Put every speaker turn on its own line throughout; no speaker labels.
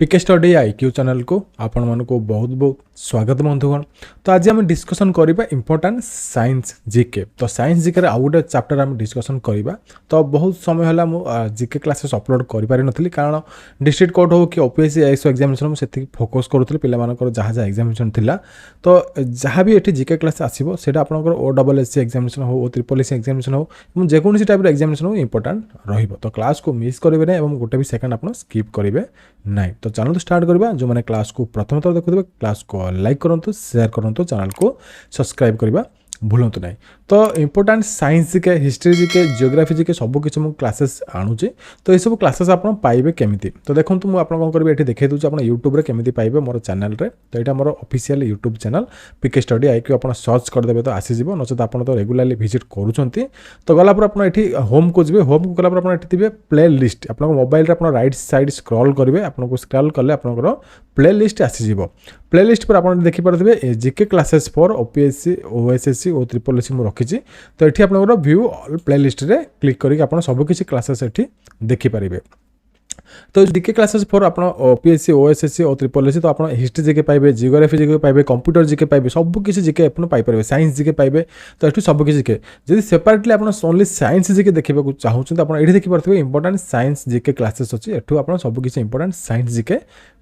पिके study IQ channel को आपण मानको बहुत बहुत स्वागत बंधुगण। तो आज आम डिस्कसन करबा इंपोर्टेंट साइंस जीके। तो साइंस जीके रे आउ गोटे चैप्टर आम डिस्कसन करबा। तो बहुत समय होला मु जीके क्लासेस अपलोड करि पारि नथली कारण डिस्ट्रिक्ट कोर्ट हो कि ओपीएससी आईएएस एग्जामिनेशन मु सेति फोकस करूथली पिला मानकर जहा जहा एग्जामिनेशन थिला। तो जहाँ भी एठी जीके क्लास आसीबो सेटा आपनकर ओडब्ल्यूएससी एग्जामिनेशन हो ओ ट्रिपल एससी एग्जामिनेशन हो एवं जे कोनसी टाइप रे एग्जामिनेशन हो इंपोर्टेंट रहिबो। तो क्लास को मिस करिवे नै एवं गोटे भी सेकंड आपन स्किप करिवे नै। तो चैनल स्टार्ट करबा। जो माने क्लास को प्रथम थर देखुथिबे क्लास को लाइक करंतु, शेयर करंतु, चैनल को सब्सक्राइब करबा भूलंतु नहीं। तो important science GK, history GK, geography GK सब किसी मुझे क्लासेस आणुचे। तो ये सब क्लासेस आप पाइबे केमिति। तो देखो मुझे आप कौन करेंगे ये देखा दूसरी आप यूट्यूब केमिति पाइबे मोर चैनल रे। तो यहाँ मोर ऑफिशियल यूट्यूब चैनल पिके स्टडी आईक्यू आप सर्च करदे तो आसीज नचेत आप तो रेगुलाली विजिट करुँच। तो गलापर आप होम को जी होम को गलापर आप प्ले लिस्ट आप मोबाइल आप राइट साइड स्क्रॉल करेंगे। आपको स्क्रॉल कले आप प्ले लिस्ट आसीज। प्ले लिस्ट पर आप देखिपे GK classes for OPSC OSSC और ट्रिपल एससी मुझे रखी। तो ये आप व्यू प्ले लिस्ट रे क्लिक करके आप सबकिछि क्लासेस ये देखिपारे। तो जीके क्लासेस फॉर आप ओपीएससी ओएसएससी और ट्रिपल एससी तो आप हिस्ट्री जीके पाइबे, जियोग्राफी जीके पाइबे, कंप्यूटर जीके पाइबे, सबकिछि जीके आप पाइपर, साइंस जीके पाइबे। तो ये सबकिछि जीके जब सेपरेटली आप ओनली साइंस जीके देखा चाहूँ तो आप देखिपे इंपोर्टेंट साइंस जीके क्लासेस अच्छी। एठू आप सबकिछि इंपोर्टेंट साइंस जीके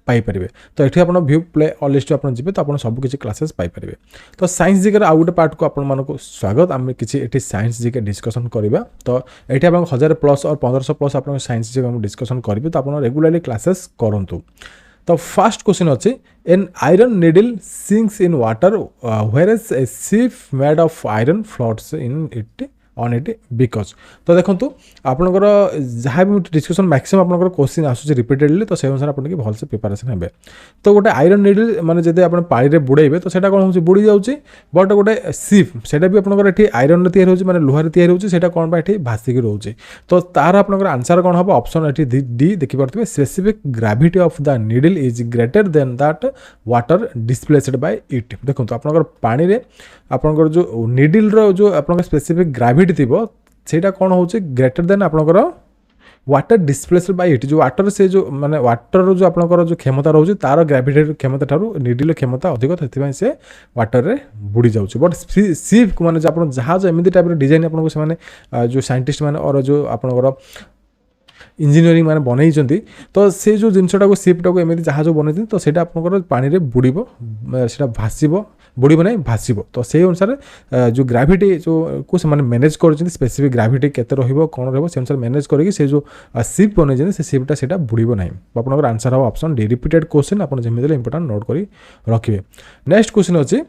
पाइपर। तो ये आप व्यू प्ले ऑल लिस्ट आप जी तो आप सबकिछि क्लासेस पाइपर। तो साइंस जीके आउ गोटे पार्ट को आपको स्वागत। आम कि साइंस जीके डिस्कसन करवा। तो ये आप 1000+ और 1500+ आप साइंस जीके डिस्कसन करेंगे। तो आप रेगुलाली क्लासेस करूँ। तो फर्स्ट क्वेश्चन अच्छी an iron needle sinks in water whereas a ship made of iron floats in it on it because. तो देखो आपंकर जहाँ भी डिस्कसन मैक्सिमम आपंकर क्वेश्चन आसूँ रिपीटेडली। तो से अनुसार आप भलसे प्रिपारेसन हे। तो गोटे आयरन निडल माने जब आप पानी बुड़ेबे तो सेटा कौन हो बुड़ी जाऊँगी। बट गोटे शिप सेटा भी आपंकर ये आयरन तैयारी होची माने लुहार तैयारी होची सेटा कौन बा ये भासिक रोचे। तो तार आपंकर आंसर कौन हम ऑप्शन ये डी देखिपे specific gravity of the needle is greater than that water displaced by it. देखो आपंकर पानी रे आपंकर जो निडल रो जो आपंकर स्पेसिफिक ग्राविटी थी सेटा कौन हो ग्रेटर देन आपंकर वाटर डिस्प्लेस्ड बाय इट। जो वाटर से जो माने वाटर जो आपंकर जो क्षमता रोचे तार ग्राविटी क्षमता ठारू निडल क्षमता अधिक से वाटर रे बुड़ी जाऊँगी। बट शिप को माने जो जहाज एमती टाइप डिजाइन आपको से जो साइंटिस्ट मैंने और जो आपंकर इंजीनियरिंग मैंने बनई। तो से जो जिनटा को शिपटा को एमती जहाज बनई तो सेटा आपंकर पानी रे बुड़ब से भाषब बुड़ब ना भाषब। तो से अनुसार जो ग्राविटी जो को से मैनेज कर स्पेसिफिक ग्राविटी केते रहिबो कोन रहबो से अनुसार मैनेज करके से जो शिप बनई से शिपटा सेटा बुड़ब ना। आपनकर आंसर हो ऑप्शन डी रिपीटेड क्वेश्चन आप जमीन इंपोर्टेंट नोट करी रखिए। नेक्स्ट क्वेश्चन अच्छी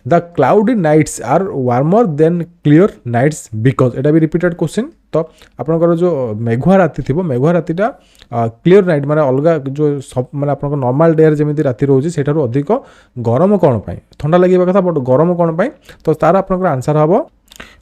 the cloudy nights are warmer than clear nights because. एटा भी रिपीटेड क्वेश्चन। तो आपनकर जो मेघुआ राति थी मेघुआ रातिटा क्लियर नाइट माने अलग जो सब माने आपनकर नॉर्मल डे जमी राति रोचे सेठार अधिक गरम कौन पाई ठंडा लगे कथा बट गरम कौन पाई। तो तार आपनकर आंसर हम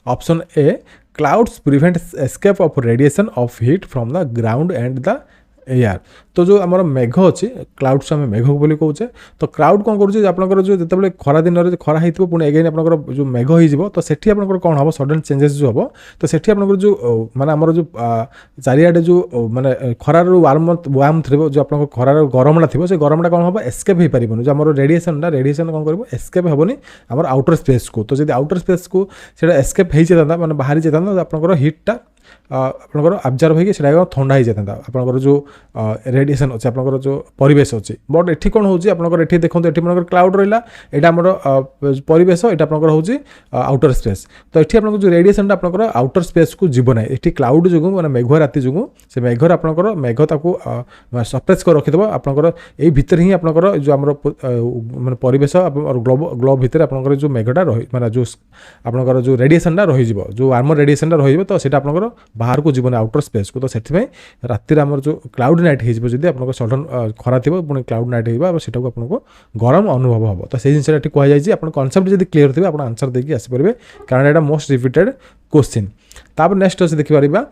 option A clouds prevent escape of radiation of heat from the ground and the air. तो जो आम मेघ अच्छी क्लाउड्स आम मेघ बोली कहे। तो क्लाउड कौन करुँचे आपंकर जो जिते खरा दिन में खरा होती पुणी एगेन आपंकर जो मेघ हो तो सेठी आपंकर कौन हम सडन चेंजेस जो हम तो सेठी आपंकर जो माने आमर जो चारिआडे जो माने खरार वार्म थी जो आप खरार गरमटा थी से गरमटा कौन हम एस्केप हो पारन जो आम रेडिएशन कौन कर एस्केप हेनी आम आउटर स्पेस को। तो जब आउटर स्पेस को एस्केप हो जाता मैंने बाहरी जाता तो आपंकर हिटटा आपंकर अब्जर्व होगा ठंडा हो जाता आपंकर जो रेडिएशन अच्छे आपंकर जो परिवेश अच्छी। बट ये कौन हो आपंकर देखो ये क्लाउड रहा यहाँ आम परिवेश ये आपंकर हो आउटर स्पेस। तो ये आप जो रेडिएशन आपंकर आउटर स्पेस को जीव ना ये क्लाउड जो मैंने मेघुआ राति जो से मेघर आपंकर मेघ सप्रेस कर रखिद आपंकर यही भितर ही आपंकर जो आम माने परिवेश और ग्लोब भितर आपंकर जो मेघटा रही माने जो आपंकर जो रेडिएशन रही जो वार्मर रेडिएशन रही तो सीटा आपंकर बाहर को जीवन आउटर स्पेस को। तो से रातिर आम जो क्लाउड नाइट हो आप सडन खरा थी पुणी क्लाउड नाइट होटा को आपको गरम अनुभव हम। तो से जिनसा कहुई आप कनसेप्ट जब क्लीयर थे आप आंसर देकी आसपारे कारण यहाँ मोस्ट रिपीटेड क्वेश्चन। तापर नेक्स्ट अच्छे देखिपर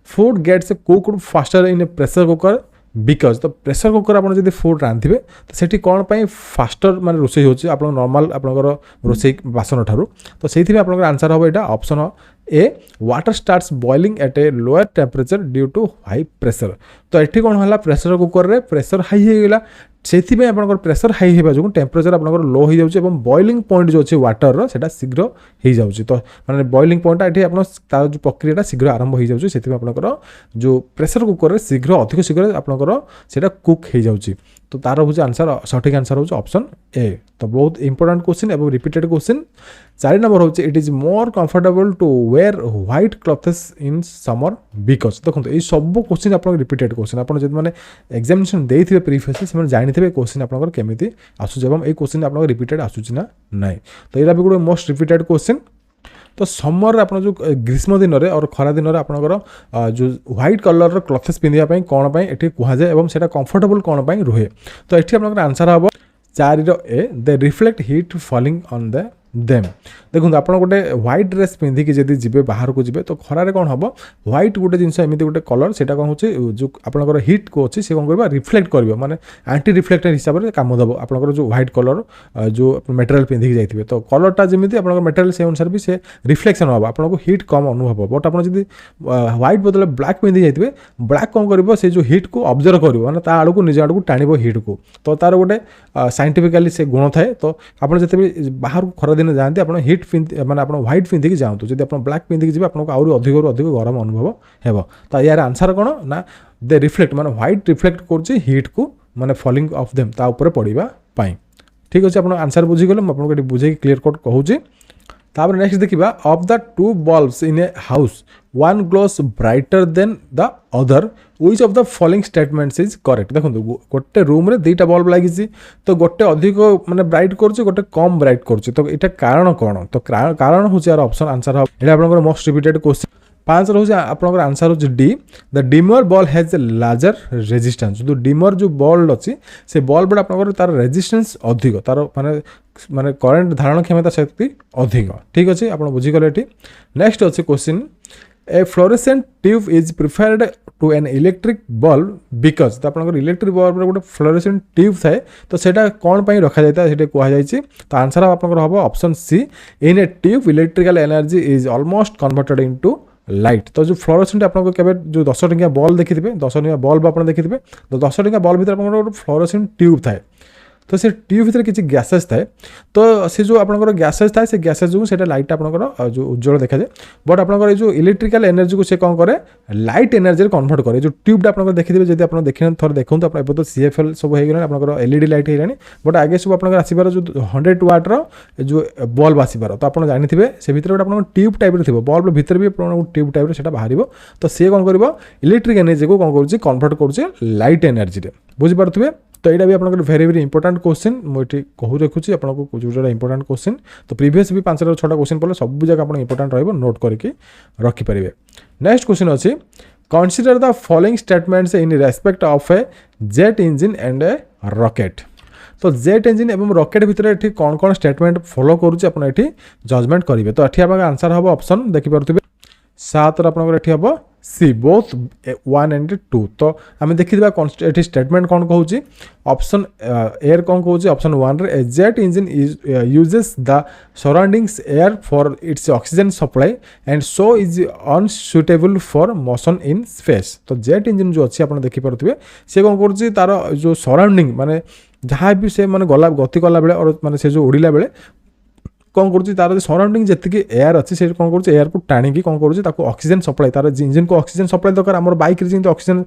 food gets cooked faster in a pressure cooker because. तो प्रेशर कुकर आप जब फूड रांधे तो सेठी कौन पाई फास्टर माने रोषे हो नॉर्मल आपंकर रोषे बासन ठारू। तो से आंसर हम यहाँ option A water starts boiling at a lower temperature due to high pressure. तो ये कौन है प्रेशर कुकर रे प्रेशर हाई होगा से आपंकर प्रेशर हाई होगा जो टेम्परेचर आपंकर लो हो जाए बॉइलिंग पॉइंट जो अच्छे वाटर से शीघ्र हो जाए। तो मैंने बॉइलिंग पॉइंटा ये तार जो प्रक्रिया शीघ्र आरंभ हो जाए से आपंकर जो प्रेशर कुकर रे शीघ्र अधिक शीघ्र आपंकर से कुक हो जाए। तो तार हूँ आंसर सठिक आंसर हूँ ऑप्शन ए। तो बहुत इंपोर्टेंट क्वेश्चन एवं रिपीटेड क्वेश्चन। 4 नंबर हूँ it is more comfortable to wear white clothes in summer because. देखो ये सब क्वेश्चन आप रिपीटेड क्वेश्चन आप मैंने एग्जामिनेशन देते प्रीवियसली से जानते क्वेश्चन आपंकर केमी आसूँ और ये क्वेश्चन आप रिपीटेड आसूँ ना नाई। तो यहाँ भी गोटे मोस्ट रिपीटेड क्वेश्चन। तो समर आप जो ग्रीष्म दिन में और खरा दिन में आपंकर जो व्हाइट कलर क्लथ्स पिंधापी कौन पर ये कहुए और से कंफर्टेबल कौन पर रुहे। तो ये आप आंसर हम 4 A they reflect heat falling on the them. देखो आप गोटे व्हाइट ड्रेस पिंधिकी जब जी बाहर को जी तो खरारे कौन हम व्हाइट गोटे जिन एमती गोटे कलर से कौन हो जो आपंकर हिट को अच्छी से कौन कर रिफ्लेक्ट कर माने एंटी रिफ्लेक्टर हिसाब से कम देव आपंकर जो व्हाइट कलर जो मटेरियल पिंधिकी जाइए। तो कलरटा जमी आप मटेरियल से अनुसार भी से रिफ्लेक्शन हम आपको हिट कम अनुभव। बट आप व्हाइट बदले ब्लैक पिंधि जाइए ब्लैक कौन कर से जो हिट को ऑब्जर्व कर मैंने आड़ को निज आड़ को टाण हिट को। तो तार गोटे साइंटिफिकाली से गुण थाए। तो आप जो बाहर को खरा जाते आप हिट मैंने आप व्हाइट पिंधिकी जातु जब आप ब्लैक पिंधिकी जी आपको आहुरी अधिक अधिक गरम अनुभव हो। तो यार आंसर कौन ना दे रिफ्लेक्ट मैंने व्हाइट रिफ्लेक्ट कर हिट को मैंने फॉलिंग ऑफ देम तापर पड़ापी। ठीक अच्छे आप आंसर बुझीगले मुझे बुझे क्लीयर कट कहूँ। तापर नेक्स्ट देखिए of the 2 bulbs in a house one glows brighter than the other which of the following statements is correct. देखो गोटे रूम रे 2टा बल्ब लगी तो गोटे अधिक माने ब्राइट कर गोटे कम ब्राइट कर। तो ये कारण कौन। तो कारण हूँ यार ऑप्शन आंसर हम ये आप मोस्ट रिपीटेड क्वेश्चन। 5 रोज आपंकर आंसर हो D the dimmer bulb has a larger resistance. जो डिमर जो बल्ब अच्छी से बल्ब आपंकर तार रेजिस्टेंस अधिक तार माने माने करेंट धारण क्षमता शक्ति अधिक। ठीक अच्छे आप बुझीगले ये। नेक्स्ट अच्छे question a fluorescent tube is preferred to an electric bulb because. तो आप इलेक्ट्रिक बल्ब गोटे फ्लोरेसेंट ट्यूब थाए तो सेटा कौन पर रखा जाए से कहुई। तो आंसर आपंकर हम option C in a tube electrical energy is almost converted into light. तो जो फ्लोरेसेंट आपको केवल जो 10 टंकिया बल्ब देखी 10 टंकिया बल्ब आप देखी तो 10 टंकिया बल्ब भर आप फ्लोरेसेंट ट्यूब थाए। तो से ट्यूब भर किसी गैसेस थाए तो से जो आपंकर गैसेस थाए से गैसेस जो से लाइट आपंकर जो उज्जवल देखा जाए। बट आपंकर जो इलेक्ट्रिकल एनर्जी को से कौन करे लाइट एनर्जी कन्वर्ट करे। जो ट्यूबटा आप देखिए जब आप देखने थोड़ा देखो तो आप तो CFL सब हो गला LED लाइट हो बट आगे सब आप आसबार जो 100 वाटर जो बल्ब आसबार। तो आप जानते से भितर गोटे आप ट्यूब टाइप थी बल्ब भितर भी ट्यूब टाइप से बाहर। तो सी कौन कर इलेक्ट्रिक एनर्जी को कौन कर कन्वर्ट कर लाइट एनर्जी बुझीपे। तो यहाँ भी आप वेरी वेरी इंपोर्टेंट क्वेश्चन मुझे कहूँ रखुच्छी आपको जो इंपोर्टेंट क्वेश्चन। तो प्रीवियस भी 5 6टा क्वेश्चन पड़े सब जगह आप इंपोर्टेंट रही नोट करके रखिपारे। नेक्स्ट क्वेश्चन अच्छी consider the following statements in respect of A jet engine and A rocket. तो जेट इंजिन एवं रॉकेट भितर ये कौन कौन स्टेटमेंट फॉलो करुच्चे आप जजमेंट करेंगे। तो ये आप आंसर हम ऑप्शन देखिपे 7 आपंकर हम सी बोथ 1 and 2। तो आम देखा ये स्टेटमेंट कौन कहूँ ऑप्शन एयर कौन कहूँ ऑप्शन 1 रे jet engine uses the surroundings air for its oxygen supply and so is unsuitable for motion in space. तो जेट इंजिन जो अच्छी आप देखिपे सी कौन कर तार जो सराउंडिंग माने जहाँ भी से माने गला गति कला बेले और माने से जो उड़िला बेले कौन कर तार सराउंडिंग जी एयर अच्छी से कौन कर एयर को टाणी कौन कर ऑक्सीजन सप्लाई तार इंजिन को ऑक्सीजन सप्लाई दरकार आम बाइक जमी ऑक्सीजन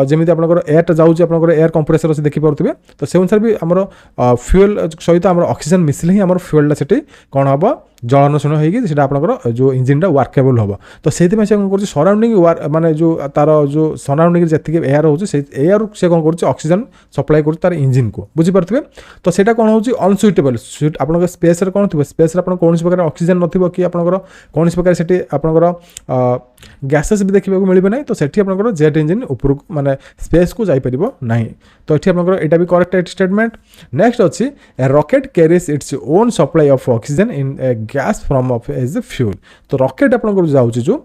जमी आप एयर जाऊँगी आप एयर कंप्रेसर से देखिपे। तो से अनुसार भी आम फ्यूएल सहित आम ऑक्सीजन मिसले ही आम फ्यूएलटा से कौन हम जलनशील होगी आपंकर जो इंजिनटा वर्केबल हम। तो से कौन कर सराउंडिंग माने जो तार जो सराउंडिंग जी एयर हो एयर से कौन कर ऑक्सीजन सप्लाई कर तार इंजिन को बुझीपे। तो सेटा कौन हो अनसुइटेबल आप स्पेस कौन थी स्पेस आप कौन प्रकार ऑक्सीजन नथिबो कि आपंकर कौन प्रकार से आपंकर गैसेस भी देखा मिले ना। तो सेठी आपंकर जेट इंजिन ऊपर माने स्पेस को जापर ना। तो ये आपंकर यहाँ भी करेक्ट स्टेटमेंट। नेक्स्ट अच्छी a rocket carries its own supply of oxygen in a gas from of as a fuel. तो रॉकेट आपनकर जाउची जो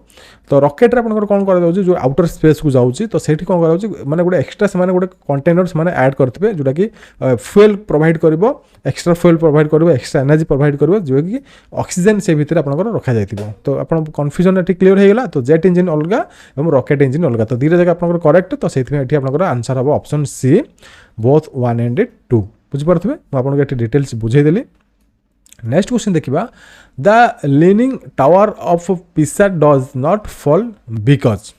तो रॉकेट रे आपनकर कोन करा जाउची जो आउटर स्पेस को जाउची तो सेठी कोन करा जाउची माने गोटे एक्स्ट्रा से माने गोटे कंटेनर्स माने ऐड करथिबे जोटा कि फ्यूल प्रोवाइड करबो एक्स्ट्रा फ्यूल प्रोवाइड करबो एक्स्ट्रा एनर्जी प्रोवाइड करबो जो कि ऑक्सीजन से भीतर आपनकर रखा जायतिबो। तो आपन कंफ्यूजन एठी क्लियर हे गेला। तो जेट इंजन अलगा एवं रॉकेट इंजन अलगा तो धीरे जगह आपनकर करेक्ट। तो सेथि में एठी आपनकर आंसर हबो ऑप्शन सी बोथ 1 and 2 बुझि परथबे म आपन एठी डिटेल्स बुझाई देली। नेक्स्ट क्वेश्चन देखिबा द लीनिंग टावर ऑफ पिसा डज नॉट फॉल बिकॉज।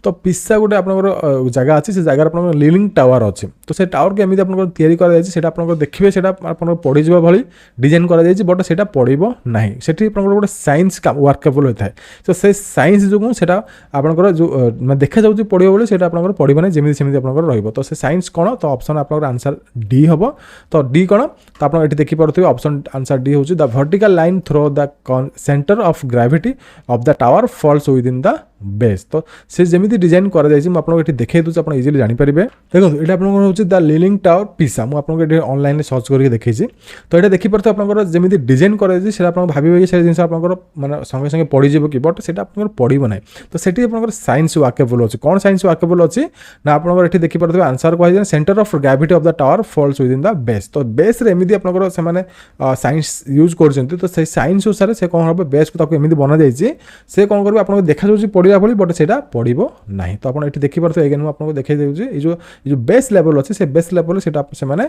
तो पिसा गोटे आपनकर जगह अच्छी से जगह आपन लीनिंग टावर अच्छी तो से टावर के एमती आपन तैयारी करा जायछि सेटा आपन देखिबे सेटा आपन पड़ी जिबा भली डिजाइन करा जायछि बट सेटा पड़िबो नाही सेठी आपन गोटे साइंस का वर्केबल होता है। तो से साइंस जो सेटा आपन जो मैं देखा जाउछि पड़िबो बोले सेटा आपन पड़िबो नै जेमिति सेमिति आपन रहइबो। तो से साइंस कोन तो ऑप्शन आपन आंसर डी हबो। तो डी कोन तो आपन एठी देखि परथिबे ऑप्शन आंसर डी होछि the vertical line through the centre of gravity of the tower falls within the base. तो से जेमिति डिजाइन करा जायछि म आपन एठी देखै दउछि आपन इजीली जानि परिबे। देखो एटा आपन होछि द लीनिंग टावर पिसा म आपन एठी ऑनलाइन सर्च करके देखैछि। तो एटा देखि परथे आपन जेमिति डिजाइन करा जायछि सेटा आपन भाबिबे कि से जिंस आपन माने संगे संगे पड़ी जेबो कि बट सेटा आपन पड़िबो नै। तो सेठी आपन साइंस वाकेबल अछि कोन साइंस वाकेबल अछि ना आपन एठी देखि परथे आंसर कहै जे centre of gravity of the tower falls within the base. तो बेस रे एमिति आपन से माने साइंस यूज करछन्ती। तो से साइंस अनुसार से कोन होबे बेस को ताको एमिति बना जायछि से कोन करबे आपन देखा जाउछि पड़िया भली बट सेटा पड़िबो नाही। तो आपन एठी देखि परथे अगेन म आपन देखै देउछि ए जो बेस लेवल अछि से बेस लेवल सेटा से माने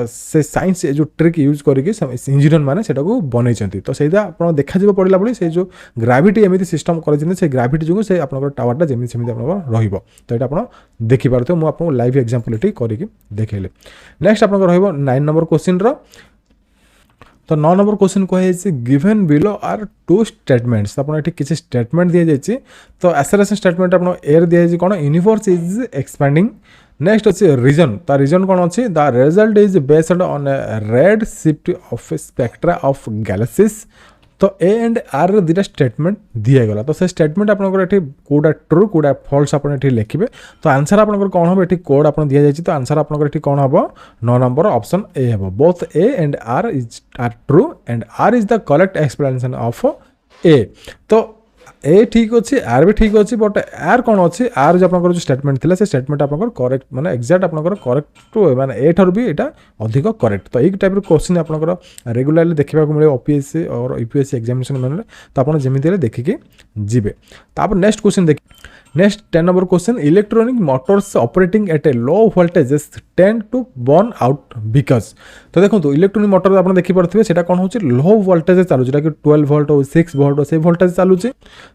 से साइंस जो ट्रिक यूज करके इंजीनियर माने सेटा को बनै छन्ती। तो सेदा आपन देखा जिवो पड़िला भली से जो ग्रेविटी एमिति सिस्टम करछन्ती से ग्रेविटी जो से आपन टावरटा जेमिति सेमिति आपन रहिबो। तो एटा आपन देखि परथे म आपन लाइव एग्जांपल एठी करके देखैले। नेक्स्ट आपन रहिबो 9 नंबर क्वेश्चन रो। तो 9 नंबर क्वेश्चन कहे given below are two statements. अपन ये किसी स्टेटमेंट दी जाइए। तो एसरेशन स्टेटमेंट अपन एर दी जाइए कौन यूनिवर्स इज एक्सपैंडिंग। नेक्स्ट अच्छे रीजन ता रीजन कौन अच्छी the result is based on red shift of spectra of galaxies. तो ए एंड आर दुटा स्टेटमेंट दिगला। तो से स्टेटमेंट आपंकर कौटा ट्रू कौटा फल्स आप लिखे। तो आंसर आपंकर कौन हम ये कोड आप दि जाइए। तो आंसर आपंकर कौन हम 9 नंबर ऑप्शन ए हम both A and R true and R is the correct explanation of A. तो ए ठीक अच्छे आर भी ठीक अच्छे बट आर कौन अच्छे आर जो आपंकर जो स्टेटमेंट थी से स्टेटमेंट आपंकर करेक्ट माने एक्जाक्ट आपंकर करेक्ट माने ए ठार भी यहाँ अधिक करेक्ट। तो यही टाइप क्वेश्चन आपंकर रेगुलारली देखा मिले ओपीएससी और यूपीएससी एग्जामिनेशन मैंने। तो आप जमीती देखिए जीवे। तापर नेक्स्ट क्वेश्चन देख next 10 number question electronic motors operating at a low voltages tend to burn out because. तो देखो इलेक्ट्रॉनिक मोटर आप देखी पारे से कौन हो लो वोल्टेज चालू जोटा कि 12 वोल्ट हो 6 वोल्ट से वोल्टेज चलुचे।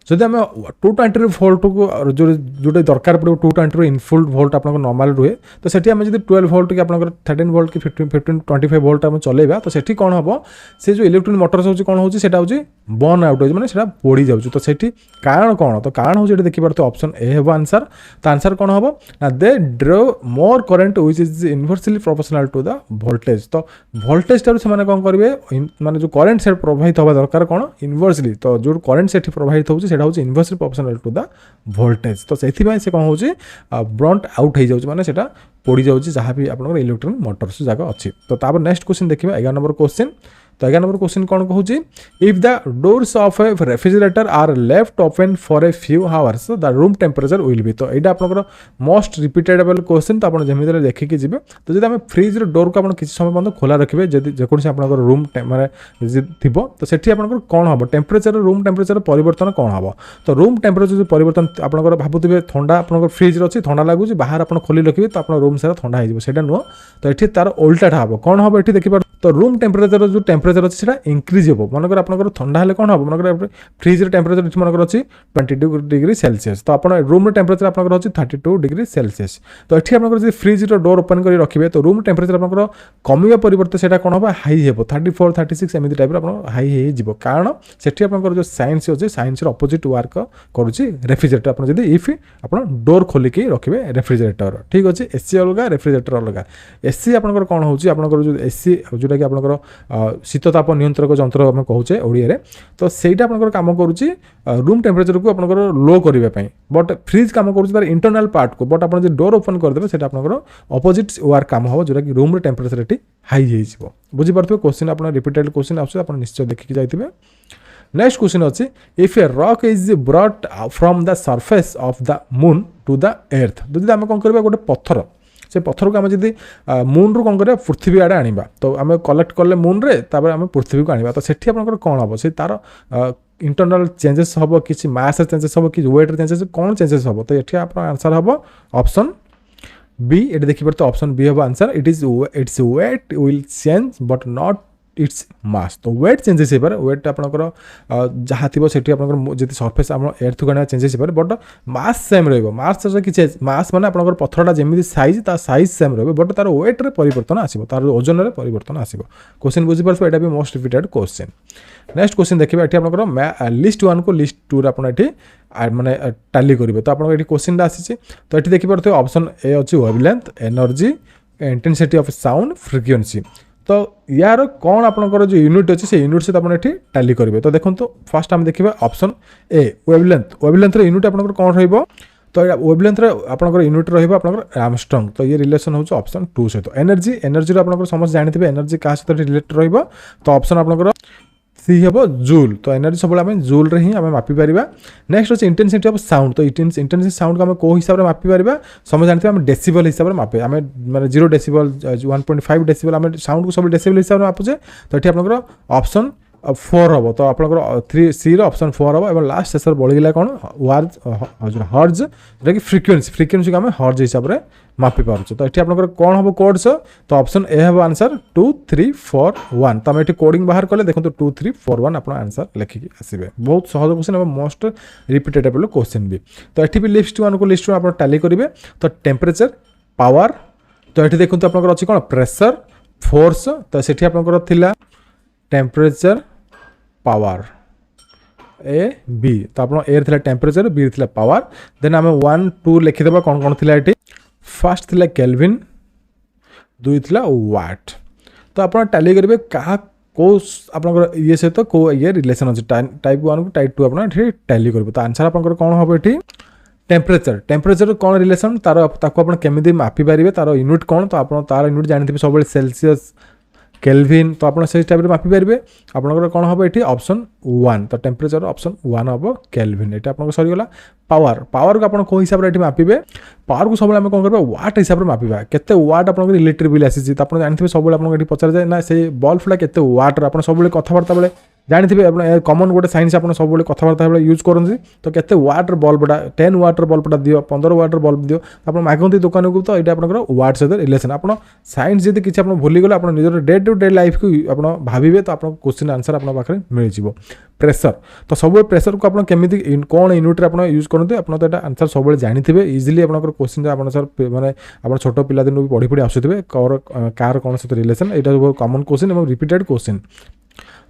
जदि आम 220 वोल्ट को जो दरकार पड़े 220 इनफुल वोल्ट आप नॉर्मल रुहे। तो सेठी आम जब 12 वोल्ट कि 13 वोल्ट कि 15 25 वोल्ट आम चलेबा तो सेठी कौन हम से जो इलेक्ट्रॉनिक मोटर्स हो कौन हो बर्न आउट हो माने पोड़ी जाउछ। तो सेठी कारण कौन तो कारण हो देखी पारे ऑप्शन ए है आंसर। तो आंसर कौन हम ना they draw more current which is inversely proportional to the voltage. तो वोल्टेज टाइम से कौन करेंगे माने जो करेंट से प्रवाहित हवा दरकार कौन इनवर्सली। तो जो करेंट से प्रवाहित होउछ सेटा होउछ inversely proportional to the voltage. तो सेथि से कौन होउछ ब्रंट आउट हो जाउछ माने सेटा पोड़ी जाउछ जहाँ भी आपन इलेक्ट्रॉनिक मोटर्स जगह अच्छी। तो तापर नेक्स्ट क्वेश्चन देखिबा 11 नंबर क्वेश्चन। तो 11 नंबर क्वेश्चन कौन कहूँ if the doors of a refrigerator are left open for a few hours the room temperature will be. तो यहाँ आपंकर मोस्ट रिपीटेडेबल क्वेश्चन। तो आप जमीन देखिए जी। तो जब आम फ्रिज डोर को किसी समय पर्यटन खोला रखिए जेकोसी आप रूम माने थी तो सेठी आपंकर कौन हम टेम्परेचर रूम टेम्परेचर परिवर्तन कौन हम। तो रूम टेम्परेचर परिवर्तन आपंकर भावुवे ठंडा आप फ्रिज अच्छी ठंडा लगुच बाहर आप खोली रखिए तो आप रूम सारा ठंडा हो नुह। तो ये तार उल्टाटा हम कौन हम ये देखिए। तो रूम टेम्परेचर जो टेम्परेचर अच्छी इंक्रीज हो मनकर आप ठंडा हेल्ले कौन हम मनकर फ्रिज टेम्परेचर मनकर अच्छी 22 डिग्री सेल्सियस। तो आप रूम टेम्परेचर आपंकर अच्छी 32 डिग्री सेल्सियस। तो ये आप फ्रिज डोर ओपन कर रखिए तो रूम टेम्परेचर आपंकर कमिया परिवर्तन से कौन हम हाई हो 34 36 एमती टाइप हाई हो कारण से आपंकर जो साइंस अच्छे साइंस अपोजिट वर्क करुच्ची रेफ्रिजरेटर। आप इफ आप डोर खोलिकी रखिए रेफ्रिजरेटर ठीक अच्छे एसी अलग रेफ्रिजरेटर अलग। एसी आपंकर कौन हो जो एसी जोटा कि आपंकर शीतताप नियंत्रक जंत्र आम कहे ओडिया तो सहीटा आपंकर कम करुच्ची रूम टेम्परेचर को आपंकर लो करने बट फ्रिज कम करुच्ची तार इंटरनाल पार्ट को बट आप डोर ओपन करदे से आपंकर अपोजिट वार कम हम जोटा कि रूम टेम्परेचर ये हाई हो बुझीपारे क्वेश्चन आप रिपीटेड क्वेश्चन आस निश्चय देखिए जाइए। नेक्स्ट क्वेश्चन अच्छी if a rock is brought from the surface of the moon to the earth जब आम कौन करवा गोटे पत्थर से पत्थर को आम जब मून रू कौन कर पृथ्वी आड़े आने तो आम कलेक्ट कले मून रे आम पृथ्वी को आने तो सेठी आप कौन हम से तार इंटरनल चेंजेस हम कि मास चेंजेस हम कि वेट चेंजेस कौन चेंजेस हम तो ये आप आंसर हम ऑप्शन बी ये देखिए तो ऑप्शन बी हम answer its weight will change but not its mass तो वेट चेंजेस हो पारे वेट आपंकर जहाँ थी से जी सरफेस आम एर्थ को चेंजेस हो पारे बट मास सेम रस कि मास मैंने आप पत्थरटा जमी साइज साइज सेम रट तार वेट्रे परिवर्तन आसो तार ओजन में परिवर्तन आसो क्वेश्चन बुझीपार यहाँ भी most repeated question. Next question देखिए ये आपंकर लिस्ट 1 को लिस्ट 2 ये माने टाली करेंगे तो आपको ये क्वेश्चन आसी तो ये देखिए ऑप्शन ए अच्छी wavelength energy intensity of sound frequency तो यार कौन आपंकर जो यूनिट अच्छे से यूनिट सहित आप टाली करेंगे तो देखो फास्ट आम देखा ऑप्शन ए वेवलेंथ यूनिट आपंकर कौन रही तो वेवलेंथ आपंकर यूनिट रहा आर्मस्ट्रंग तो ये रिलेशन हो ऑप्शन 2 सहित एनर्जी आप समस्त जानते हैं एनर्जी क्या सहित रिलेटेड रहा तो ऑप्शन आपंकर सी हम जूल तो एनर्जी सब आम जूल रे ही आम मापिपर। नेक्स्ट अच्छे इंटेंसिटी ऑफ साउंड तो इंटेंसिटी साउंड को आम कौ हिसाब से मापिपर समझ जानते हैं डेसिबल हिसाब से मापे आम मैंने 0 डेसिबल 1.5 डेसिबल आम साउंड को सब डेसिबल हिसाब से मापुचे तो ये आपंकर ऑप्शन 4 हम तो आपंकर 3C ऑप्शन 4 हम और लास्ट शेष बढ़ीगला कौन वार्ज हर्ज जोटा कि फ्रिक्वेंसी को आम हर्ज हिसाब से मापी पार्छ तो ये आपंकर कौन हम कोड्स तो ऑप्शन ए हम आंसर 2 3 4 1 तो आम ये कोडिंग बाहर कले देखो 2 3 4 1 आप आंसर लिखिकी आसवे बहुत सहज क्वेश्चन और मोस्ट रिपीटेबल क्वेश्चन भी तो ये भी लिस्ट 1 को लिस्ट 1 आप टाली करेंगे तो टेम्परेचर पावर तो ये देखो आपंकर अच्छी कौन प्रेशर फोर्स तो से आपंकर टेम्परेचर पावर ए बी तो आप ए थी टेम्परेचर बी थी पावर देन आम 1 2 लिखिदेवा कौन कौन थी ये फास्ट थी केल्विन 2 थी वाट तो आप टाली करेंगे क्या को आप ये सहित को ये रिलेशन अच्छे टाइप 1 को टाइप 2 आप टाली करेंगे तो आंसर आप कौन हम ये टेम्परेचर कौन रिलेशन तार केमी मापी पारे तार यूनिट कौन तो आप तार यूनिट जानते सब सेल्सियस केल्विन तो आप टाइप मापी पारे आपंकर कौन हम ये ऑप्शन 1 तो टेम्परेचर ऑप्शन 1 हम केल्विन ये आप सरीगला पावर को आप कौ हिसाब से मापे पावर को सब आम कौन करवा वाट हिसाब से मापा केते वाट आप इलेक्ट्रिक बिल आसी तो आप जानते सब आप पचार जाए ना से बल्बटा केते वाट आप सब कथबार्ता बेले जानते हैं कमन गोटे साइंस आप सब कथबार्ता यूज करते तो केते वाटर बल्बटा 10 वाटर बल्बटा दियो 15 वाटर बल्ब दियो आप मागती दुकान को तो ये आप वाट सहित रिलेसन आप साइंस जब किसी भूलीगले आप निजर डे टू डे लाइफ को आप भावे तो आप क्वेश्चन आंसर आप पाखे मिल जाए। प्रेशर तो सब प्रेशर को आप केमी कौन यूनिट आप यूज करते आप तो यहाँ आंसर सब जानते इजिली आप क्वेश्चन आप सर मैंने आप छोट पिला दिन भी पढ़ी आसुवे कार कौन सहित रिलेसन यहाँ बहुत कमन क्वेश्चन और रिपीटेड क्वेश्चन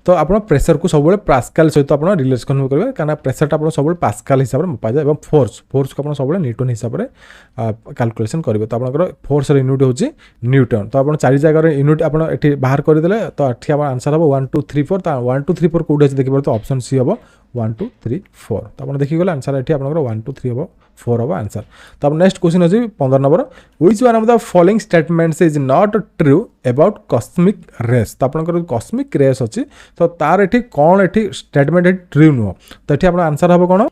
तो आप प्रेशर को सब पास्कल सहित आप रिलेसन करेंगे कहीं प्रेशरटा आप सब पास्कल हिसाब से मपा जाए और फोर्स को आप सब न्यूटन हिसाब से कैलकुलेशन करेंगे तो आप फोर्स यूनिट हूँ न्यूटन तो आप 4 जगह यूनिट आप बाहर करदे तो ये आंसर हम 1 2 3 4 तो 1 2 3 4 कौटे देखिए तो ऑप्शन सी हम 1 2 3 4 तो आप देखिए आंसर ये आप 1 2 3 हम 4 हम आंसर तो आप नेक्स्ट क्वेश्चन अच्छी 15 number which one of the following statements is not true about cosmic rays तो आपंकर कॉस्मिक रेस अच्छी तो तार ये कौन ये स्टेटमेंट ट्रू नुह तो ये आप आंसर हम कौन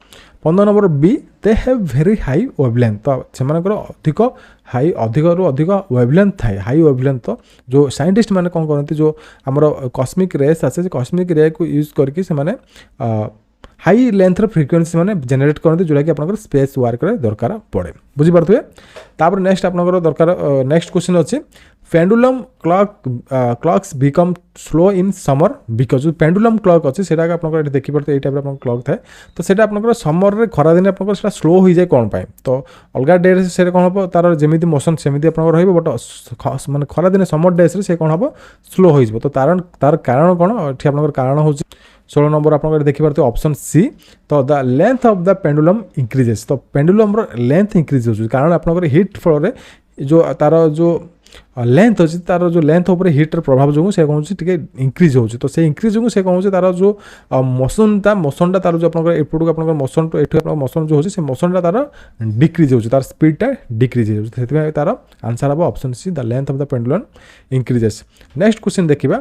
15 number B they have very high wavelength तो से अधिक हाई अधिक अधिक वेवलेंथ थाए हाई वेवलेंथ तो जो साइंटिस्ट मैंने कौन करते जो आमर कॉस्मिक रेस आसे कॉस्मिक रे को यूज करके से हाई लेंथ फ्रिक्वेंसी मैंने जेनेट करते जोटा कि आप स्पेस वर्क दरकार पड़े बुझीपारे तापर नेक्स्ट आप दरकार नेक्स्ट क्वेश्चन अच्छी pendulum clocks become slow in summer because जो पेंडुलम क्लॉक अच्छे से आप देखिए ये टाइप क्लॉक थाए तो से आप समर में खरा दिन आप स्लो हो जाए कौन पर तो अलग डे से कौन हम तार जमी मोशन सेमती आप बट मानते खरा दिन समर डेज से कौन हम स्लो हो तो तार कारण कौन ये आप कारण हूँ 16 नंबर आप देखिए ऑप्शन सी तो the length of the pendulum increases तो पेंडुलम लेंथ इंक्रीज हो कारण आप हिट फल जो तार जो लेंथ अच्छी तार जो लेंथ उपर हिट्र प्रभाव जो से कौन टे इंक्रीज हो तो से इंक्रीज जो से कौन तार जो मोशनटा तार जो आप एपटू आप मोशन ये मोशन जो होती मोशनटा तार डिक्रीज हो तार स्पीडटा डिक्रीज हो तार आंसर हम option C the length of the pendulum increases. Next question देखिबा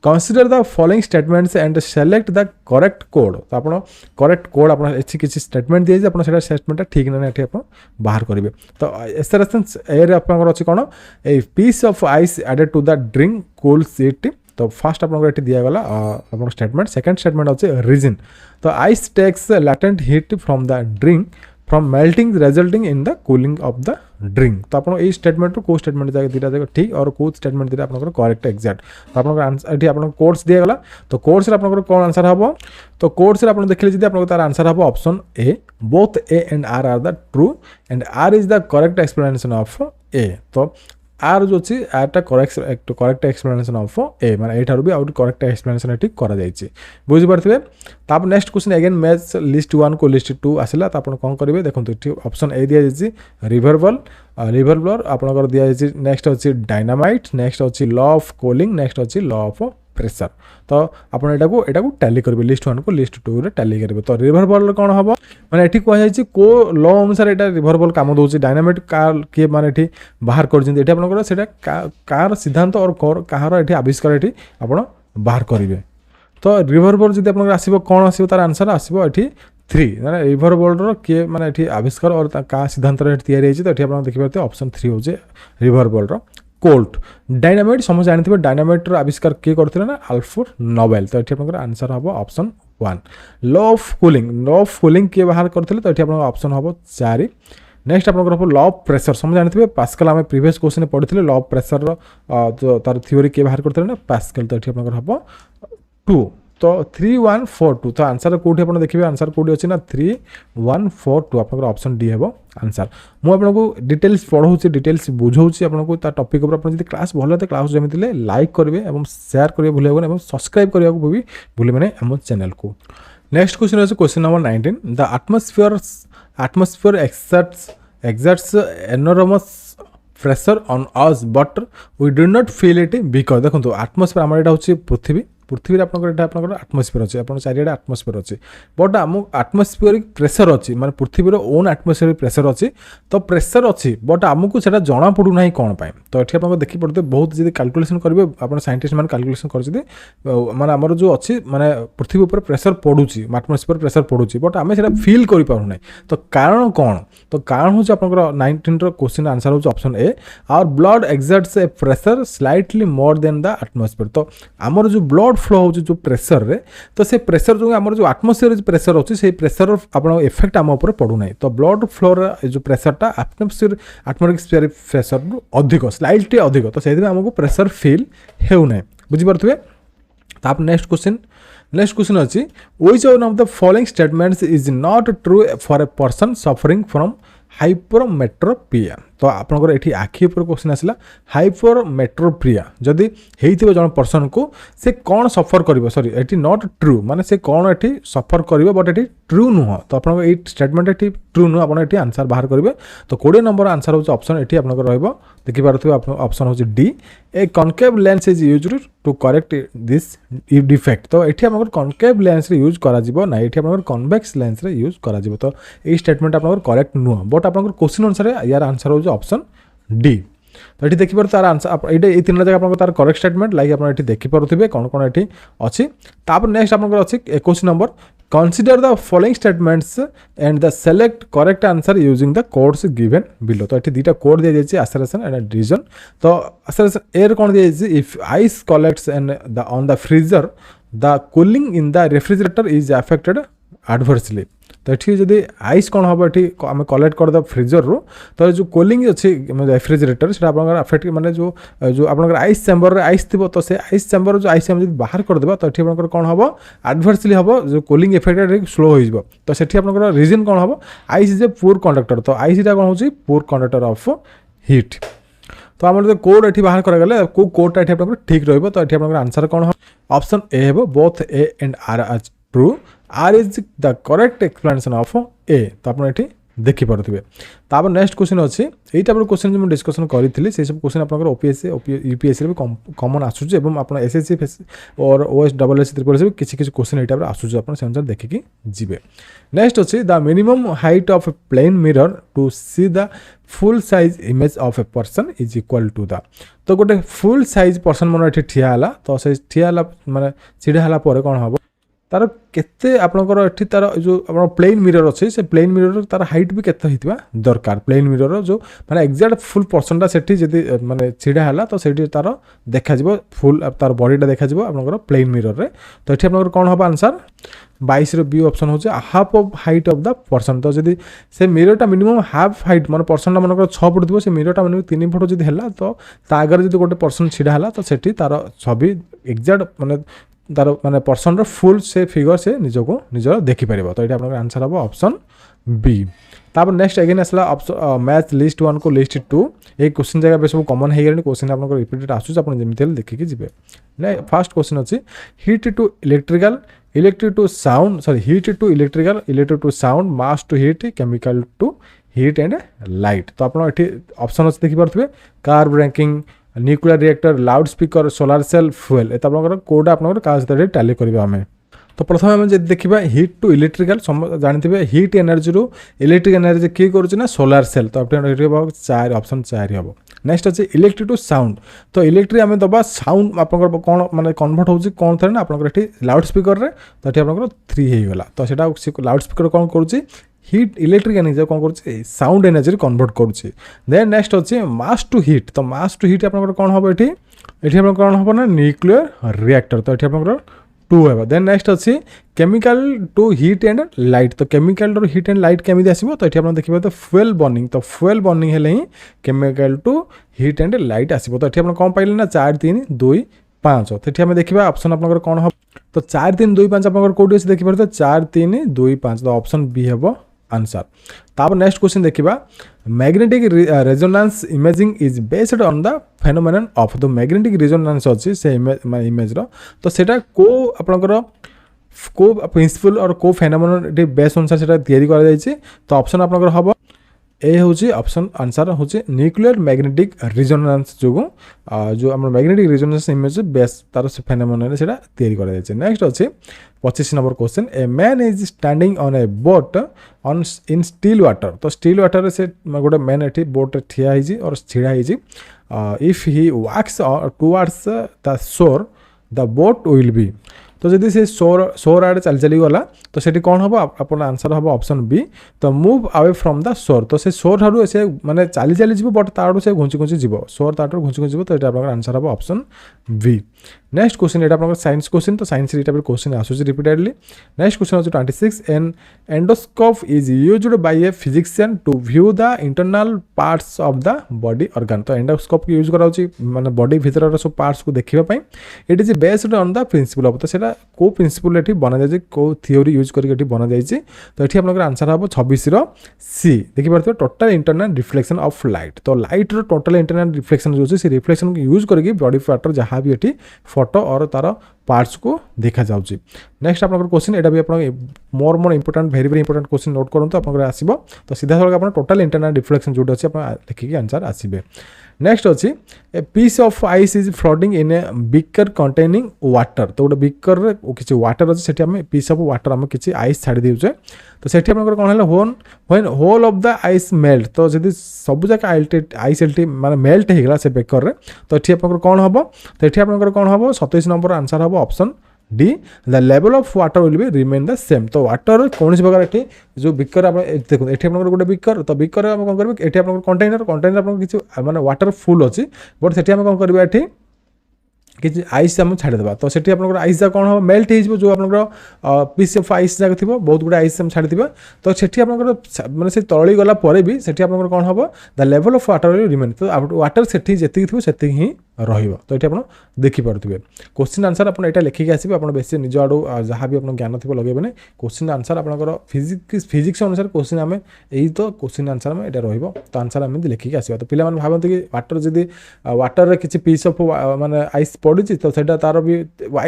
consider the following statements and select the correct code तो आप करेक्ट कोड आप किसी स्टेटमेंट दिए आप स्टेटमेंटा ठीक ना ये आप बाहर करेंगे तो एसरेसेंस ए रे आपन अच्छी कौन a piece of ice added to the drink cools it तो फास्ट आपको ये दिगला आप स्टेटमेंट सेकेंड स्टेटमेंट अच्छे रीजन तो ice takes latent heat from the drink from melting resulting in the cooling of the drink तो आप statement को स्टेटमेंट दुटा जाक ठीक और कौ स्टेटमेंट दुटा आप करेक्ट एक्जाक्ट तो आप ये कोड्स दिगला तो कोड्स आप कौन आंसर हम तो कोड्स आप देखिए जी आप तार आंसर हम option A both A and R the true and R is the correct explanation of A तो आर जो अच्छी आरटा करेक्ट एक्सप्लेनेशन ऑफ ए माने एठार भी आउट करेक्ट एक्सप्लेनेशन एठी करा जायछि बुझि पारथिबे ताप next question again match list 1 को लिस्ट 2 आसिला तो आपण कोन करिवे देखंतु एठी ऑप्शन ए दिया जायछि रिवर्बल आपनकर दिया जायछि नेक्स्ट अछि डायनामाइट नेक्स्ट अछि लॉ ऑफ कूलिंग नेक्स्ट अछि लॉ ऑफ प्रेशर तो आप एटा टैली करेंगे लिस्ट 1 को लिस्ट 2 रे टैली करेंगे तो रिवर्बल कौन हम माने एठी कह जाय को लॉ अनुसार एटा रिवर्बल काम दोछि डायनामाइट कार के माने एठी बाहर कर एठी आपन सेटा कार सिद्धांत और कहार एठी आविष्कार एठी आपन बाहर करेंगे तो रिवर्बल जदि आपन आसीबो कोन आसीबो तार आंसर आसीबो एठी 3 माने रिवर्बल रो के माने एठी आविष्कार और का सिद्धांत रे तैयारी होछि तो एठी आपन देखि पारते ऑप्शन 3 होजे रिवर्बल रो कोल्ट डायनामाइट समझ जानते डायनामाइट आविष्कार किए करते ना अल्फ्रेड नोबेल तो ये आप आंसर हम ऑप्शन 1 लॉ ऑफ कूलिंग किए बाहर करते तो ये ऑप्शन हम 4 नेक्स्ट आप लॉ ऑफ प्रेशर समझ जानते पास्कल आम प्रीवियस क्वेश्चन पढ़ी लॉ ऑफ प्रेशर जो तार थ्योरी किए बाहर करते ना पास्कल तो ये हम 2 तो 3142 तो आंसर कौटी आप देखिए आंसर कौटी अच्छी ना 3142 आप ऑप्शन डी है आंसर मुझे डिटेल्स पढ़ाऊँ डिटेल्स बुझाऊँगी आपको टॉपिक ऊपर क्लास भल तो क्लास जमी लाइक करेंगे और शेयर करेंगे भूलें और सब्सक्राइब करने को भी भूलें आम चैनल को। नेक्स्ट क्वेश्चन अच्छे question number 19 the atmosphere exerts enormous pressure on us but we do not feel it because देखो एटमॉस्फेयर आम यहाँ हूँ पृथ्वी आपंकर आटमोस्फियर अच्छे आप चारिड़े आटमोस्फियर अच्छे बट आम आटमोस्फियरिक प्रेशर अच्छी माने पृथ्वीर ओन आटमोस्फियरिक प्रेशर अच्छी तो प्रेशर अच्छी बट आमको से जना पड़ूना कौन पाए तो ये आप देखी पड़ते बहुत जब कैलकुलेशन करेंगे आप साइंटिस्ट मैंने कैलकुलेशन कर माने आमर जो अच्छी माने पृथ्वी उपर प्रेशर पड़ुची आटमोस्फियर प्रेशर पड़ुची बट आम से फिल करें तो कारण कौन तो कारण हूँ आप 19 क्वेश्चन आंसर हूँ option A our blood exerts a pressure slightly more than the atmosphere तो आमर जो ब्लड फ्लो हो जो प्रेशर रे तो से प्रेशर जो आम जो आटमोस्फियर प्रेशर अच्छी से प्रेशर आप इफेक्ट आम उपर पड़ूना तो ब्लड फ्लो जो प्रेशरटा आटमोस्फियर प्रेशर अधिक स्लाइटली अधिक तो से आमको प्रेशर फिल होना बुझीपारे तो आप नेक्स्ट क्वेश्चन अच्छी which one of the following statements is not true for a person suffering from hypermetropia तो आपनकर एठी आखि ऊपर क्वेश्चन आसला हाइपरमेट्रोपिया जदि हेइथिबो जण पर्सन को से कौन सफर करिवो सॉरी एठी नॉट ट्रू माने से कौन एठी सफर करिवो बट एठी ट्रू नुह तो आपन ए स्टेटमेंट एठी ट्रू नुह आपन एठी आंसर बाहर करिवे तो 20 नंबर आंसर होछ ऑप्शन एठी आपनकर रहइबो देखि पारथुबे ऑप्शन होछ D a concave lens is used to correct this defect तो एठी आपनकर कॉनकेव लेंस रे यूज करा जिवो ना एठी आपनकर कन्वेक्स लेंस रे यूज करा जिवो तो ए स्टेटमेंट आपनकर करेक्ट नुह बट आपनकर क्वेश्चन अनुसार यार आंसर होछ ऑप्शन डी तो ये देखिए तार आंसर ये 3 जगह आप तार करेक्ट स्टेटमेंट लाइक आप देखिपे कौन कौन ये अच्छी तापर नेक्स्ट आप अच्छी 21 number consider the following statements and the select correct answer using the codes given below तो ये दुटा कोड दी जाए आसेलेशन एंड रीजन तो आसेलेशन ए कौन दी जाए if ice collects and on the freezer the cooling in the refrigerator is affected adversely तो ये जब आइस कौन हम ये आम कलेक्ट करदे फ्रिजर रू तो जो कूलिंग अच्छी रेफ्रिजरेटर से आफेक्ट माने जो आप आइस चैम्बर आइस थी तो से आइस चैम्बर जो आइस आम बाहर करदे तो ये कौन हम एडवर्सली हम जो कूलिंग इफेक्ट स्लो हो तो से रीजन कौन हम ice is a poor conductor तो आइसटा कौन हो पुअर कंडक्टर ऑफ हिट तो आम जो कोड ये बाहर करागले को कोडटा ये ठीक रही तो ये आंसर कौन हम ऑप्शन ए है both A and R are true R is the correct explanation of A तो आप ଦେଖିପାରୁଥିବେ। ତାପରେ ନେକ୍ସଟ क्वेश्चन ଅଛି ଏଇ ଟାଇପ୍ର क्वेश्चन जो डिस्कसन करी से सब क्वेश्चन आपनकर ओपीएससी यूपीएससी भी कॉमन आसुଛି ଏବଂ ଆପଣ एसएससी और OS double S triple S भी किछि किछि क्वेश्चन एई टाइप्र आसुଛି आपण से अनुसार देखिकी जिवे। नेक्स्ट अछि the minimum height of a plane mirror to see the full size image of a person is equal to the. तो गोटे फुल साइज पर्सन मन एठी ठिया हला तो से ठिया हला माने छिडा हला परे कोन हबो तार केते आपनकर एठी तार जो आपण प्लेन मिरर अछि से प्लेन मिरर तार हाइट भी केते हितबा दरकार प्लेन मिरर जो माने एग्जैक्ट फुल पर्सन ता सेठी जदी माने छिडा हला तो सेठी तार देखा जिवो फुल तार बॉडी ता देखा जिवो आपनकर प्लेन मिरर रे। तो एठी आपनकर कोन हबो आंसर 22 रो बी ऑप्शन होचे half of height of the person. तो जदी से मिरर ता मिनिमम हाफ हाइट माने पर्सन मनकर 6 फुट दिबो से मिरर ता मिनिमम 3 फुट जदी हला तो ता आगर जदी गोटे पर्सन छिडा हला तो सेठी तार छवि एग्जैक्ट माने तार माने पर्सन रो फुल से फिगर से निजको निजर देखि परिबो। तो एटा आपनकर आंसर हबो ऑप्शन बी। तापर नेक्स्ट अगेन असला ऑप्शन मैच लिस्ट 1 को लिस्ट 2 ए क्वेश्चन जगह पे सब कॉमन हे गेलनी क्वेश्चन आपनकर रिपीटेड आसु आपन जेमिति देखि के जिवे। ने फर्स्ट क्वेश्चन अछि heat to electrical electric to sound sorry heat to electrical electric to sound mass to heat chemical to heat and light. तो आपन एठी ऑप्शन अछि देखि परथबे car braking nuclear reactor loud speaker solar cell fuel एत आपनकर code आपनकर का सहित टैली करबा हमें। तो प्रथम आम जब देखा हीट टू इलेक्ट्रिकल जानते हीट एनर्जी रू इलेक्ट्रिक एनर्जी किए करुँच सोलार सेल। तो आप 4 ऑप्शन 4 हम। नेक्स्ट अच्छे इलेक्ट्रिक टू साउंड तो इलेक्ट्रिक आम दबा साउंड आप कौन माने कन्वर्ट होची कौन थे ना आपंकर लाउड स्पीकर रे तो ये आप 3 होगा। तो सेटा लाउड स्पीकर कौन करुँच हीट इलेक्ट्रिक एनर्जी कौन कर साउंड एनर्जी कन्वर्ट करुँच। देन नेक्स्ट अच्छे मास टू हीट तो मास टू हीट आप कौन हम ये कौन हम ना न्यूक्लियर रिएक्टर। तो ये आप 2 है। देन नेक्स्ट अच्छी chemical to heat and light तो chemical to heat and light केमी आसो तो ये आप देखिए तो फ्यूएल बर्निंग तो फ्यूएल बर्निंग हेले ही chemical to heat and light आसो। तो ये आप कौन पाइले ना 4 3 2 5 तो ये आम देखा ऑप्शन आप कौन हम तो 4 3 2 5 आप कौटी अच्छे देखिए तो 4 3 2 5 तो ऑप्शन बी हम आंसर। तापर नेक्स्ट क्वेश्चन देखिबा magnetic resonance imaging is based on the phenomenon of the magnetic resonance अछि से इमेज रो तो सेटा को आपनकर को प्रिंसिपल और को फेनोमेनन बेस अनुसार सेटा तयारी करा जाय छै। तो ऑप्शन आपनकर हबो ए होची ऑप्शन आंसर होची न्यूक्लियर मैग्नेटिक रेजोनेंस जो हम मैग्नेटिक रेजोनेंस इमेज बेस तार फेनोमेनन सेटा तयारी करा जाय छै। नेक्स्ट अछि 25 number question a man is standing on a boat on in still water तो स्टिल वाटर से गोटे मैन एठी बोट ठिया हिजी और छिड़ा हिजी if he walks towards the shore the boat will be. तो जदि से शोर आड़े चली चली गला तो सेठी कौन हम अपन आंसर हम ऑप्शन बी तो move away from the shore तो से शोर ठारू से माने चली चली जीव बट ताड़ू से घुंची घुंची जीव शोर ताड़ू घुंची घुंची जीव तो ये आपन आंसर हम ऑप्शन बी। नेक्स्ट क्वेश्चन एटा आपन साइंस क्वेश्चन तो साइंस रिलेटेड क्वेश्चन आसुची रिपीटेडली। नेक्स्ट क्वेश्चन अछि 26 an endoscope is used by a physician to view the internal parts of the body organ. तो एंडोस्कोप यूज कराउची माने बॉडी भीतर सब पार्ट्स को देखिबा पई it is based on the principle of तो सेटा को प्रिंसिपल एठी बना जाय को थ्योरी यूज करके एठी बना जाय तो एठी आपनकर आंसर हम 26 रो सी देखि परथि total internal reflection of light. तो लाइट रो टोटल इंटरनल रिफ्लेक्शन जो से रिफ्लेक्शन को यूज करके बॉडी पार्ट जहां भी एठी फोटो और तार पार्ट्स को देखा जाउची। नेक्स्ट आपनकर क्वेश्चन एटा भी आपन मोर important very important question note करंतु आपनकर आसीबो तो सीधा सळक आपन टोटल इंटरनल रिफ्लेक्शन जोट अछि आपन लिखि के आंसर आसीबे। नेक्स्ट अच्छी a piece of ice is floating in a beaker containing water तो गोटे बीकर रे किसी वाटर अच्छे से आम पीस ऑफ वाटर आम किसी आइस छाड़ी देचे तो सेठी आपन कौन है when whole of the ice melt तो जब सब जाक आइस एल्टी माने मेल्ट हो गला से बेकर रे तो ये आप कौन हम तो ये आप कौन हम 27 नंबर आंसर हम option D the level of water will be remain the same. तो वाटर कौन प्रकार ये जो बिकर आप देखो ये गोटे बिकर तो बिकर आम कौन करेंगे ये आप कंटेनर कंटेनर आप किसी माने वाटर फुल अच्छी बट से कौन करवा ये कि आइस आम छाड़ीदेवा तो सेठी आप आइस जा कौन हम मेल्ट हो जो आप पीस ऑफ आइस जाक थी बहुत गुड़ा आइस आम छाड़ी तो सेठी आप माने से तली गला भी सेठी आप कौन हम the level of water will remain तो वाटर सेठी जेतिक थी सेतिक ही रहिबो। तो ये आप देखिपे क्वेश्चन आंसर आप लिखिक आसबे आप बेस निज आड़ू जहाँ भी आप ज्ञान थी लगेबे क्वेश्चन आंसर आप फिजिक्स अनुसार क्वेश्चन आम यही तो क्वेश्चन आंसर आम ये रही तो आंसर आम लिखिक आसवा तो पिला भावती कि वाटर जदि वाटर किसी पीस ऑफ माने आइस पड़ी तो सेटा तार भी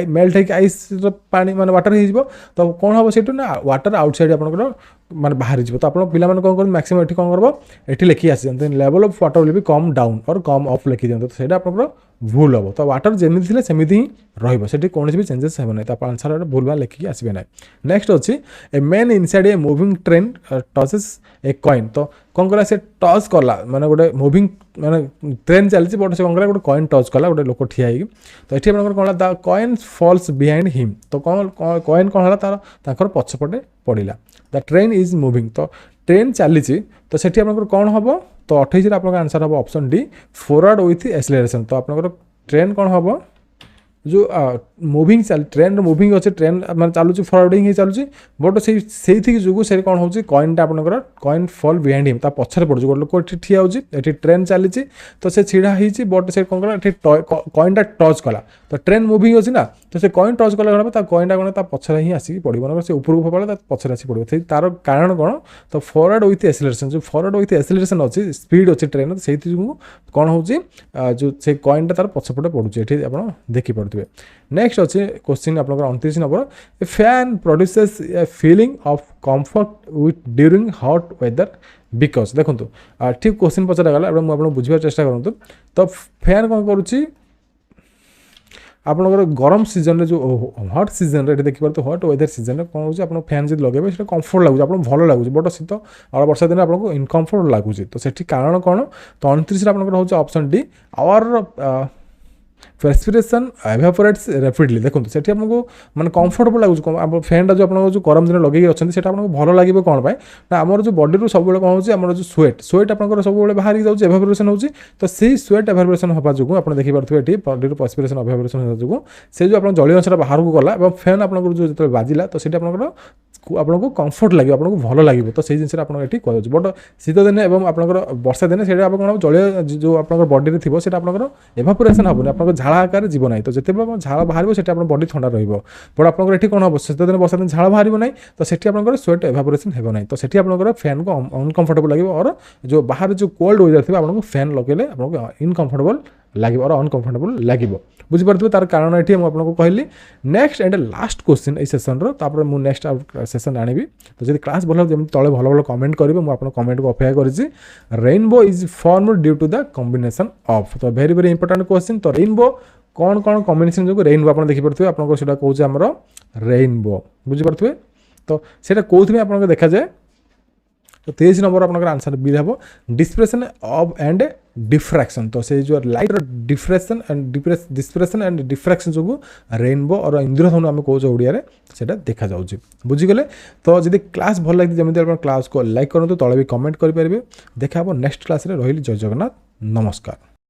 मेल्ट होकर आइस पानी माने वाटर हो तो कौन हम से ना वाटर आउटसाइड आप ମାନେ ବାହାରିଯିବ। ତ ଆପଣ ପିଲାମାନେ କ'ଣ କରନ୍ତି ମ୍ୟାକ୍ସିମମ୍ ଏଠି କ'ଣ କରିବ ଏଠି ଲେଖି ଆସିଛନ୍ତି level of water will be come down or come off ଲେଖି ଦିଅନ୍ତୁ। ତ ସେଇଟା ଆପଣଙ୍କର ଭୁଲ ହେବ। ତ ୱାଟର ଯେମିତି ଥିଲେ ସେମିତି ହିଁ ରହିବ, ସେଠି କୌଣସି ବି ଚେଞ୍ଜେସ୍ ହେବ ନାହିଁ। ତ ଆପଣ ଆନ୍ସର୍ ଭୁଲ ଭାଲ ଲେଖିକି ଆସିବେ ନାହିଁ। ନେକ୍ସଟ ଅଛି a man inside a moving train touches a coin. ତ କ'ଣ କଲା ସେ ଟଚ୍ କଲା ମାନେ ଗୋଟେ ମୁଭିଂ ମାନେ ଟ୍ରେନ୍ ଚାଲିଛି ବଟ୍ ସେ କ'ଣ କଲା ଗୋଟେ କଏନ୍ ଟଚ୍ କଲା ଗୋଟେ ଲୋକ ଠିଆ ହେଇକି। ତ ଏଠି ଆପଣଙ୍କର କ'ଣ ହେଲା ଦ କଏନ୍ ଫଲ୍ସ ବିହାଇଣ୍ଡ ହିମ୍। ତ କଏନ୍ କ'ଣ ହେଲା ତାଙ୍କର ପଛପଟେ ପଡ଼ିଲା। ଦ ଟ୍ରେନ୍ ଇଜ୍ ମୁଭିଂ। ତ ଟ୍ରେନ୍ ଚାଲିଛି ତ ସେଠି ଆପଣଙ୍କର କ'ଣ ହେବ ତ 28ରେ ଆପଣଙ୍କର ଆନ୍ସର୍ ହେବ ଅପସନ୍ ଡି ଫରୱାର୍ଡ଼ ୱିଥ୍ ଏକ୍ସେଲରେସନ୍। ତ ଆପଣଙ୍କର ଟ୍ରେନ୍ କ'ଣ ହେବ जो मुविंग ट्रेन मुविंग अच्छे ट्रेन मैं चलुची फरवर्डिंग ही चलुची बट से जो से कौन हो कॉइनटा आपंकर कॉइन फॉल बिहाइंड हिम पछरे पड़े गोटे लोक ठिया होती ट्रेन चली तो से छिड़ा होती बट से कौन कला कॉइनटा टच कला तो ट्रेन मुविंग अच्छी ना तो से कॉइन टच कला कौन कॉइनटा कौन पछरे ही आसिक पड़ो से ऊपर को पड़े पछरे आसिक पड़ो तार कारण कौन तो फरवर्ड विथ एक्सेलरेशन जो फरवर्ड विथ एक्सेलरेशन अच्छी स्पीड अच्छी ट्रेन से कौन हो जो से कॉइनटा तार पछपटे पड़ुचे ये आप देखिपे। नेक्स्ट अच्छे क्वेश्चन आप 29 number a fan produces a feeling of comfort with during hot weather because देखो ठीक क्वेश्चन पचरा गला आप बुझे चेष्टा करूँ तो फैन कौन करुच्ची आपंकर गरम सीजन जो हट सीजन रे देखिए तो हट वेदर सीजन कौन हो आप फैन जो लगे कंफर्ट लगुच आप भल लगुच बट शीत और वर्षा दिन आपको इनकम्फर्ट लगुच तो से कारण कौन तो 29 आप option D our respiration evaporates rapidly देखो से आपको माने कंफर्टेबल लगुच फैन जो आप जो गरम दिन लगे अच्छे आपको भल लगे कौन ना आम जो बॉडी रू सब कौन हो जो स्वेट आप सब बाहर जाऊँच एवापोरेशन होती तो से स्वेट एवापोरेशन होगा जो आप देखिपे ये बॉडी रेस्पिरेशन एवापोरेशन जो से जो आप जलीय अंश बाहर को गला फैन आप जो बाजिला तो सीटा आपको कंफर्ट लगे आपको भल लगे तो से जिन आप कहूँ बट शीत दिन और आप वर्षा दिन से कौन जलीय जो आप बॉडी में थी से एवापोरेशन हेनी आप झाड़ आकार जीव ना तो जिते झाड़ बाहर से बॉडी ठंडा रहा बट आप कौन हम शीत दिन वर्षा दिन झाड़ बाहर ना तो सेठी आप स्वेट एवापोरेशन हो ना तो सेठी आप फैन को अनकम्फर्टेबल लगे और जो बाहर जो कोल्ड हो जाए आपको फैन लगे आपको इनकम्फर्टेबल लगे और अनकम्फर्टेबल लगे बुझीपे तार कारण ये मुझे कहली। नेक्स्ट एंड लास्ट क्वेश्चन ये सेसन रो मुझे नेक्स्ट सेसन आनी तो जब क्लास भल जमी तले भल भल कमेंट करेंगे मुझे कमेंट को अपेक्षा करी rainbow is form due to the combination of तो वेरी वेरी इंपोर्टेंट क्वेश्चन तो रेनबो कौन कौन कॉम्बिनेशन जो रेनबो आप देखिपे आपको कौन आमर रेनबो बुझीपे तो सीटा कौन आप देखा जाए तो 23 नंबर आप आंसर बी हम डिस्प्रेशन ऑफ एंड डिफ्रैक्शन तो से जो light diffraction and depression and diffraction जो रेनबो और इंद्रधनु आम कौच ओडिया से देखा जाऊँगी बुझीगले। तो जब क्लास भल लगी जमी आप क्लास को लाइक करूँ तले भी कमेंट करेंगे देखा नेक्स्ट क्लास रही जय जगन्नाथ नमस्कार।